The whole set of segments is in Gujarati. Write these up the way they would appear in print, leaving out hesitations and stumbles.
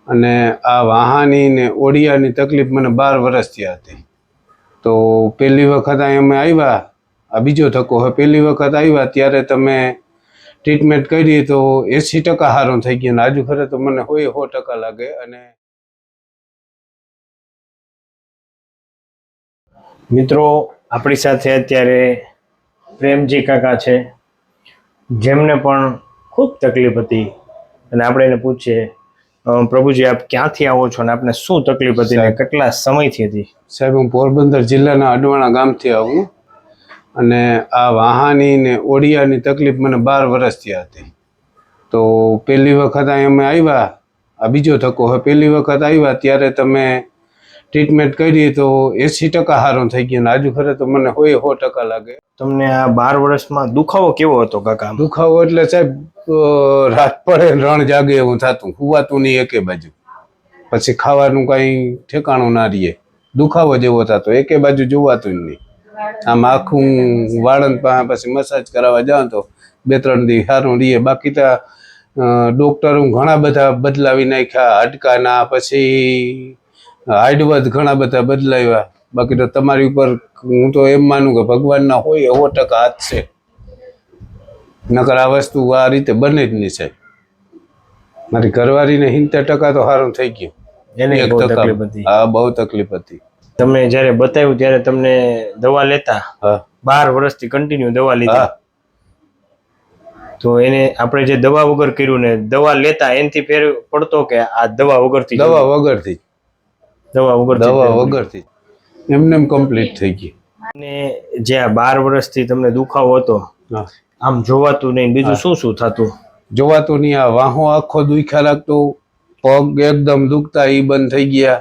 અને આ વાહાની ને ઓડિયાની તકલીફ મને 12 વર્ષથી હતી. તો પહેલી વખત અહીં અમે આવ્યા, આ બીજો ધક્કો હોય. પહેલી વખત આવ્યા ત્યારે તમે ટ્રીટમેન્ટ કરી તો 80% સારું થઈ ગયું, ને આજુ ખરે તો મને 100% લાગે. અને મિત્રો આપણી સાથે અત્યારે પ્રેમજી કાકા છે, જેમને પણ ખૂબ તકલીફ હતી. અને આપણે એને પૂછીએ, પ્રભુજી આપ ક્યાંથી આવો છો અને આપને શું તકલીફ હતી ને કેટલા સમયથી હતી? સાહેબ, હું પોરબંદર જિલ્લાના અડવાણા ગામથી આવું, અને આ વાહાની ને ઓડિયાની તકલીફ મને 12 વર્ષથી હતી. તો પહેલી વખત અહીં અમે આવ્યા, આ બીજો ધક્કો હોય. પહેલી વખત આવ્યા ત્યારે તમે ટ્રીટમેન્ટ કરી તો 80% સારું થઈ ગયું, ને આજુ ખરે તો મને 100% લાગે. તમને આ 12 વર્ષમાં દુખાવો કેવો હતો કાકા? દુખાવો એટલે સાહેબ રાત પડે રણ જાગે એવું થતું, હુવાતું નહીં એકે બાજુ. પછી ખાવાનું કાંઈ ઠેકાણું ના રહીએ, દુખાવો જેવો થતો, એકે બાજુ જોવાતું જ નહીં. આમ આખું વાળંદ પાસે પછી મસાજ કરાવવા જાવ તો 2-3 દી સારું રહીએ. બાકી તો ડૉક્ટરો ઘણા બધા બદલાવી નાખ્યા, હાડકાના, પછી હાડવદ ઘણા બધા બદલાવ્યા. બાકી તો તમારી ઉપર હું તો એમ માનું કે ભગવાનના હોય 100% હાથ છે, નકર આ વસ્તુ આ રીતે બને જ નહીં સાહેબ. મારી ઘરવાળીને 70% તો સારું થઈ ગયું. એને બહુ તકલીફ હતી? હા, બહુ તકલીફ હતી. તમે જ્યારે બતાવ્યું ત્યારે તમને દવા લેતા? હા, 12 વર્ષથી કન્ટિન્યુ દવા લીધી. તો એને આપણે જે દવા વગર કર્યું ને દવા લેતા એનાથી ફેર પડતો કે આ દવા વગરથી? દવા વગરથી એમને કમ્પ્લીટ થઈ ગઈ. અને જે આ 12 વર્ષથી તમને દુખાવો હતો, આમ જોવાતું નહીં, બીજું શું શું થતું? જોવાતું નહીં, આ વાહો આખો દુખ્યા લાગતો, પગ એકદમ દુખતા એ બંધ થઈ ગયા.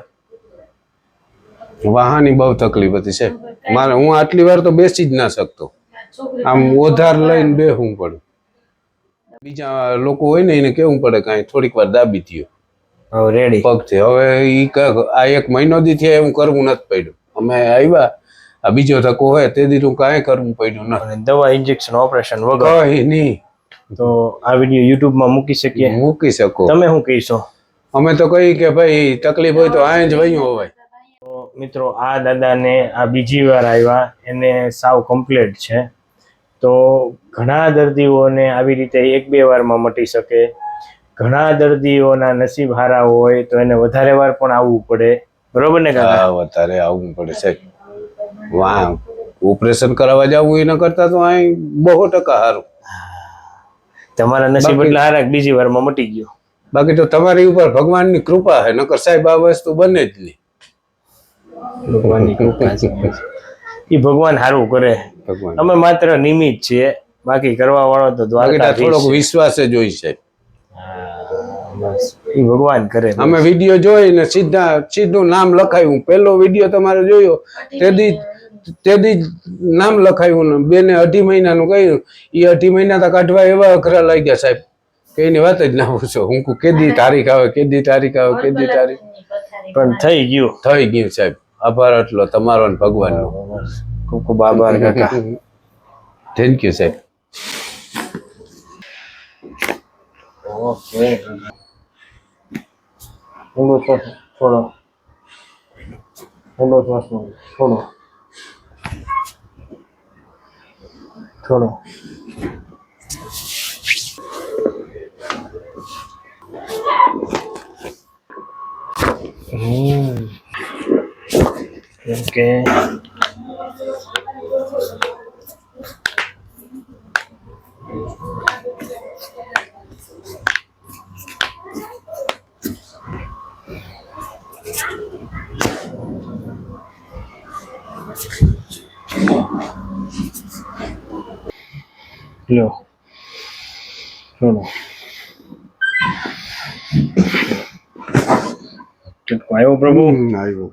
વાહાની બહુ તકલીફ હતી સાહેબ મારે. હું આટલી વાર તો બેસી જ ના શકતો, આમ ઓધાર લઈને બેસવું પડે. બીજા લોકો હોય ને એને કેવું પડે કાંઈ થોડીક વાર દાબી થયો રેડી પગથી. હવે આ 1 મહિનો દી થયા હું કરવું નથી પડ્યું. અમે આવ્યા, આ બીજો ધક્કો હોય તે દી હું કાંઈ કરવું પડ્યું નથી. દવા, ઇન્જેક્શન, ઓપરેશન વગર કંઈ નહીં. તો આ વિડીયો યુટ્યુબમાં મૂકી શકીએ? મૂકી શકો. તમે શું કહીશો? અમે તો કહી કે ભાઈ તકલીફ હોય તો આ જ વયું હોવાય. તો મિત્રો આ દાદાને આ બીજી વાર આવ્યા, એને સાવ કમ્પ્લીટ છે. તો ઘણા દર્દીઓને આવી રીતે 1-2 વારમાં મટી શકે. ઘણા દર્દીઓના નસીબ હારા હોય તો એને વધારે વાર પણ આવવું પડે, બરોબર ને કાકા? હા, વધારે આવવું પડે સાહેબ. વાહ, ઓપરેશન કરાવવા જવું એના કરતા તો અહીં 100% સારું. તમારા નસીબ એટલા હારા કે બીજી વારમાં મટી ગયો. બાકી તો તમારી ઉપર ભગવાનની કૃપા છે, નકર સાહેબ આ વસ્તુ બને જ નહીં. ભગવાનની કૃપા છે, એ ભગવાન સારું કરે. અમે માત્ર નિમિત્ત છીએ, બાકી કરવા વાળો તો દ્વારકા. થોડોક વિશ્વાસ જ હોય સાહેબ. બસ એ ભગવાન કરે. અમે વિડીયો જોઈને સીધું નામ લખાયું. પહેલો વિડીયો તમારે જોયો તેદી નામ લખાયું ને બેને 2.5 મહિનાનું કહ્યું. એ 2.5 મહિના તો કાઢવા એવા અઘરા લાગ્યા સાહેબ કે એની વાત જ ના પૂછો. હું કેદી તારીખ આવે, કેદી તારીખ આવે, કેદી તારીખ. પણ થઈ ગયું સાહેબ. આભાર એટલો તમારો ને ભગવાનનો. ખૂબ ખૂબ આભાર કાકા. થેન્ક યુ સાહેબ. ઓકે, થોડો ઓકે. લો થોડો આવ્યો પ્રભુ, આવ્યો.